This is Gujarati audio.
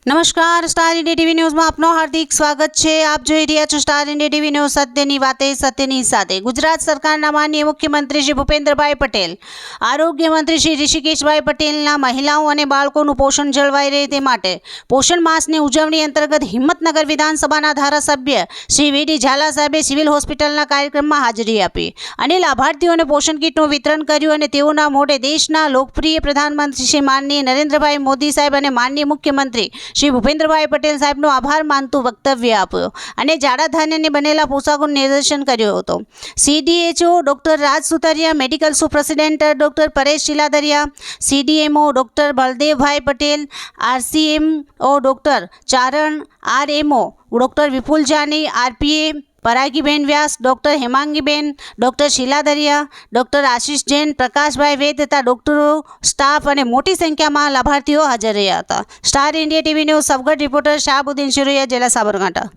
નમસ્કાર, સ્ટાર ઇન્ડિયા ટીવી ન્યૂઝમાં આપનું હાર્દિક સ્વાગત છે। આપ જોઈ રહ્યા છો સ્ટાર ઇન્ડિયા ટીવી ન્યૂઝ, સત્યની વાતે સત્યની સાથે। ગુજરાત સરકારના માનનીય મુખ્યમંત્રી શ્રી ભૂપેન્દ્રભાઈ પટેલ, આરોગ્ય મંત્રી શ્રી ઋષિકેશભાઈ પટેલના મહિલાઓ અને બાળકોનું પોષણ જળવાઈ રહે તે માટે પોષણ માસની ઉજવણી અંતર્ગત હિંમતનગર વિધાનસભાના ધારાસભ્ય શ્રી વી.ડી. ઝાલા સાહેબે સિવિલ હોસ્પિટલના કાર્યક્રમમાં હાજરી આપી અને લાભાર્થીઓને પોષણ કીટનું વિતરણ કર્યું અને તેઓના મોઢે દેશના લોકપ્રિય પ્રધાનમંત્રી શ્રી માનનીય નરેન્દ્રભાઈ મોદી સાહેબ અને માનનીય મુખ્યમંત્રી શ્રી ભૂપેન્દ્રભાઈ પટેલ સાહેબનો આભાર માનતું વક્તવ્ય આપ્યું અને જાડા ધાન્યને બનેલા પોશાકોનું નિદર્શન કર્યું હતું। CDHO doctor Raj Sutariya, medical superintendent doctor Paresh Shiladariya, CDMO doctor Baldevbhai Patel, RCMO doctor Charan, RMO doctor Vipul Jani, RPA Paragiben Vyas, doctor Hemangiben, doctor Shiladariya, doctor Ashish Jain, Prakashbhai Ved તથા ડૉક્ટરો, સ્ટાફ અને મોટી સંખ્યામાં લાભાર્થીઓ હાજર રહ્યા હતા। Star India TV news Sabgadh reporter Shahbuddin Shiroya, જિલ્લા સાબરકાંઠા।